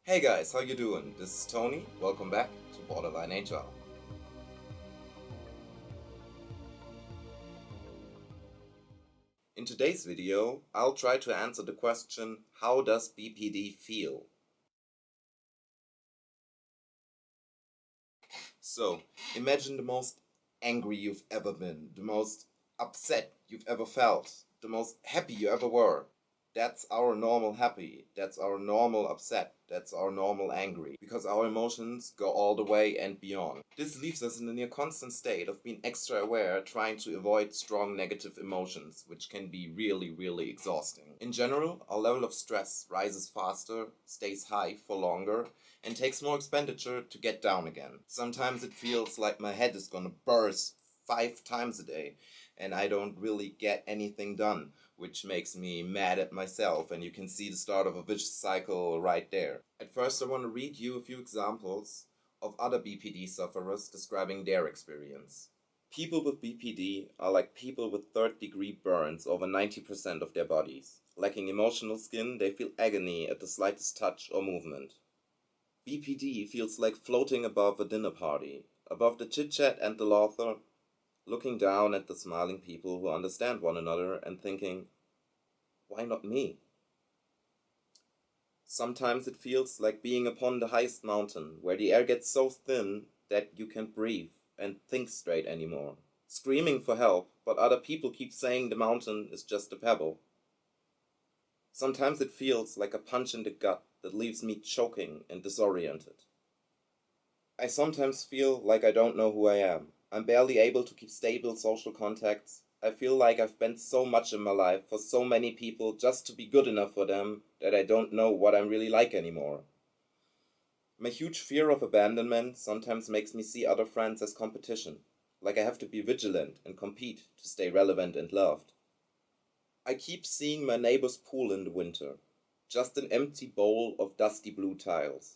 Hey guys, how you doing? This is Tony. Welcome back to BorderlineHR. In today's video, I'll try to answer the question, how does BPD feel? So, imagine the most angry you've ever been, the most upset you've ever felt, the most happy you ever were. That's our normal happy, that's our normal upset, that's our normal angry, because our emotions go all the way and beyond. This leaves us in a near constant state of being extra aware, trying to avoid strong negative emotions, which can be really exhausting. In general, our level of stress rises faster, stays high for longer, and takes more expenditure to get down again. Sometimes it feels like my head is gonna burst 5 times a day, and I don't really get anything done, which makes me mad at myself, and you can see the start of a vicious cycle right there. At first, I want to read you a few examples of other BPD sufferers describing their experience. People with BPD are like people with third-degree burns over 90% of their bodies. Lacking emotional skin, they feel agony at the slightest touch or movement. BPD feels like floating above a dinner party, above the chit-chat and the laughter, looking down at the smiling people who understand one another and thinking, why not me? Sometimes it feels like being upon the highest mountain, where the air gets so thin that you can't breathe and think straight anymore. Screaming for help, but other people keep saying the mountain is just a pebble. Sometimes it feels like a punch in the gut that leaves me choking and disoriented. I sometimes feel like I don't know who I am. I'm barely able to keep stable social contacts. I feel like I've spent so much in my life for so many people just to be good enough for them that I don't know what I'm really like anymore. My huge fear of abandonment sometimes makes me see other friends as competition, like I have to be vigilant and compete to stay relevant and loved. I keep seeing my neighbor's pool in the winter, just an empty bowl of dusty blue tiles.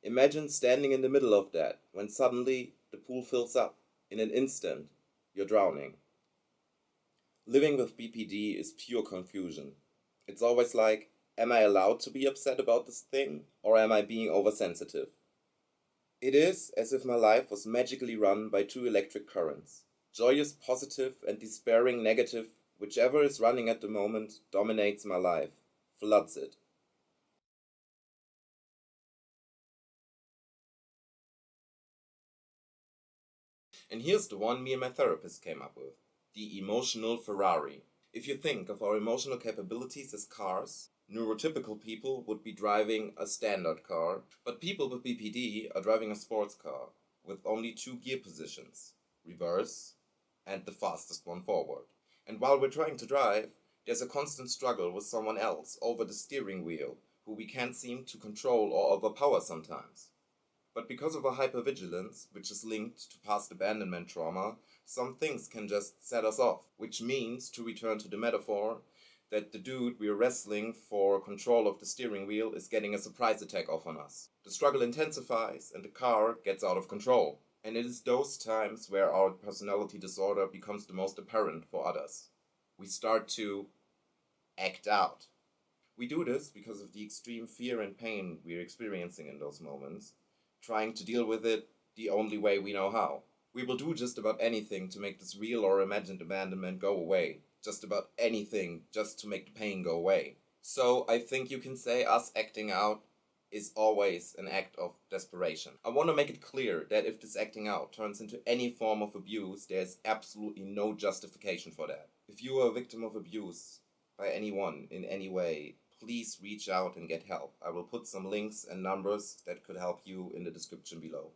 Imagine standing in the middle of that when suddenly the pool fills up. In an instant, you're drowning. Living with BPD is pure confusion. It's always like, am I allowed to be upset about this thing, or am I being oversensitive? It is as if my life was magically run by 2 electric currents. Joyous positive and despairing negative, whichever is running at the moment, dominates my life, floods it. And here's the one me and my therapist came up with: the Emotional Ferrari. If you think of our emotional capabilities as cars, neurotypical people would be driving a standard car, but people with BPD are driving a sports car with only 2 gear positions, reverse and the fastest one forward. And while we're trying to drive, there's a constant struggle with someone else over the steering wheel, who we can't seem to control or overpower sometimes. But because of our hypervigilance, which is linked to past abandonment trauma, some things can just set us off, which means, to return to the metaphor, that the dude we're wrestling for control of the steering wheel is getting a surprise attack off on us. The struggle intensifies and the car gets out of control. And it is those times where our personality disorder becomes the most apparent for others. We start to act out. We do this because of the extreme fear and pain we're experiencing in those moments, trying to deal with it the only way we know how. We will do just about anything to make this real or imagined abandonment go away. Just about anything just to make the pain go away. So I think you can say us acting out is always an act of desperation. I want to make it clear that if this acting out turns into any form of abuse, there's absolutely no justification for that. If you are a victim of abuse by anyone in any way, please reach out and get help. I will put some links and numbers that could help you in the description below.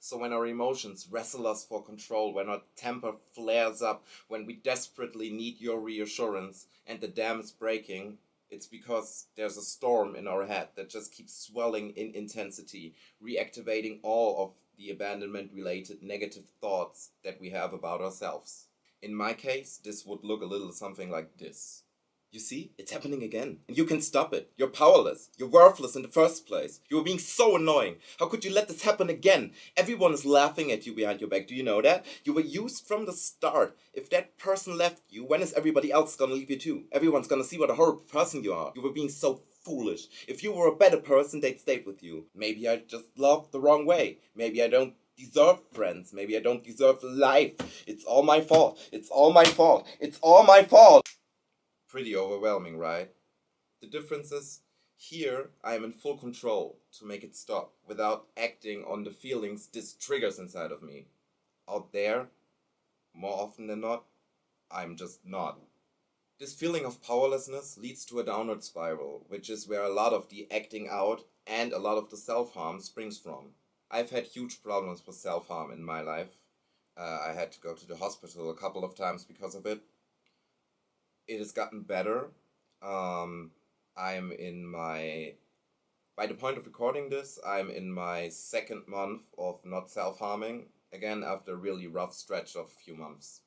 So when our emotions wrestle us for control, when our temper flares up, when we desperately need your reassurance and the dam is breaking, it's because there's a storm in our head that just keeps swelling in intensity, reactivating all of the abandonment-related negative thoughts that we have about ourselves. In my case, this would look a little something like this. You see, it's happening again. And you can stop it. You're powerless. You're worthless in the first place. You were being so annoying. How could you let this happen again? Everyone is laughing at you behind your back. Do you know that? You were used from the start. If that person left you, when is everybody else gonna leave you too? Everyone's gonna see what a horrible person you are. You were being so foolish. If you were a better person, they'd stay with you. Maybe I just loved the wrong way. Maybe I don't deserve friends. Maybe I don't deserve life. It's all my fault. It's all my fault. It's all my fault. Pretty overwhelming, right? The difference is, here I am in full control to make it stop without acting on the feelings this triggers inside of me. Out there, more often than not, I'm just not. This feeling of powerlessness leads to a downward spiral, which is where a lot of the acting out and a lot of the self-harm springs from. I've had huge problems with self-harm in my life. I had to go to the hospital a couple of times because of it. It has gotten better. I'm in my, by the point of recording this, I'm in my second month of not self-harming, again after a really rough stretch of a few months.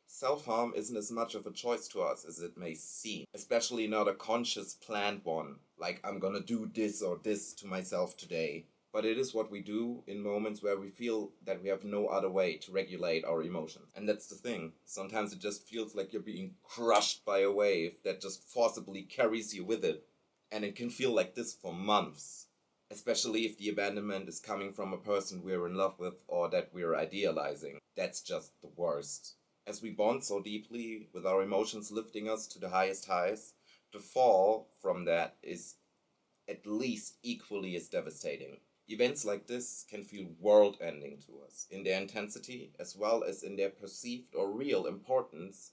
Self-harm isn't as much of a choice to us as it may seem, especially not a conscious, planned one, like I'm gonna do this or this to myself today. But it is what we do in moments where we feel that we have no other way to regulate our emotions. And that's the thing. Sometimes it just feels like you're being crushed by a wave that just forcibly carries you with it. And it can feel like this for months. Especially if the abandonment is coming from a person we're in love with or that we're idealizing. That's just the worst. As we bond so deeply, with our emotions lifting us to the highest highs, the fall from that is at least equally as devastating. Events like this can feel world-ending to us, in their intensity as well as in their perceived or real importance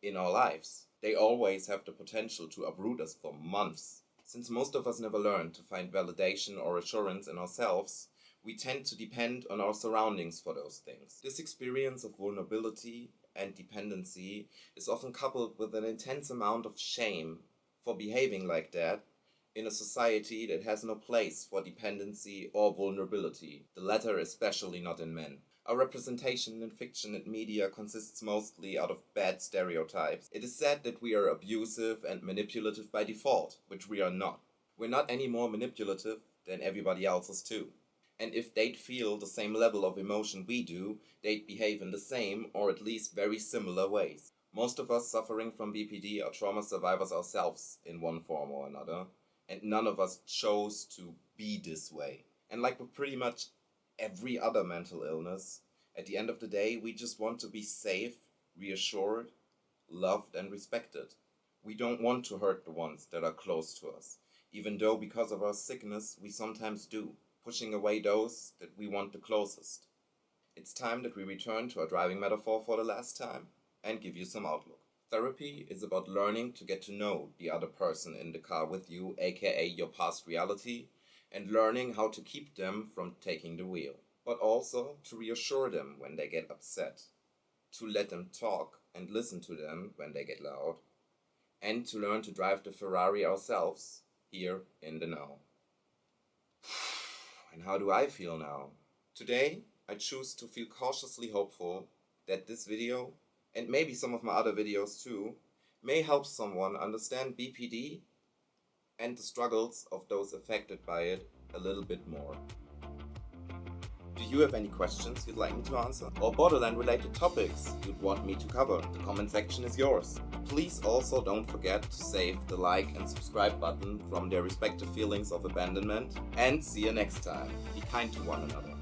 in our lives. They always have the potential to uproot us for months. Since most of us never learn to find validation or assurance in ourselves, we tend to depend on our surroundings for those things. This experience of vulnerability and dependency is often coupled with an intense amount of shame for behaving like that in a society that has no place for dependency or vulnerability, the latter especially not in men. Our representation in fiction and media consists mostly out of bad stereotypes. It is said that we are abusive and manipulative by default, which we are not. We're not any more manipulative than everybody else is too. And if they'd feel the same level of emotion we do, they'd behave in the same or at least very similar ways. Most of us suffering from BPD are trauma survivors ourselves in one form or another, and none of us chose to be this way. And like with pretty much every other mental illness, at the end of the day, we just want to be safe, reassured, loved, and respected. We don't want to hurt the ones that are close to us, even though because of our sickness, we sometimes do, pushing away those that we want the closest. It's time that we return to our driving metaphor for the last time and give you some outlook. Therapy is about learning to get to know the other person in the car with you, aka your past reality, and learning how to keep them from taking the wheel. But also to reassure them when they get upset, to let them talk and listen to them when they get loud, and to learn to drive the Ferrari ourselves, here in the now. And how do I feel now? Today, I choose to feel cautiously hopeful that this video, and maybe some of my other videos too, may help someone understand BPD and the struggles of those affected by it a little bit more. Do you have any questions you'd like me to answer? Or borderline-related topics you'd want me to cover? The comment section is yours. Please also don't forget to save the like and subscribe button from their respective feelings of abandonment. And see you next time. Be kind to one another.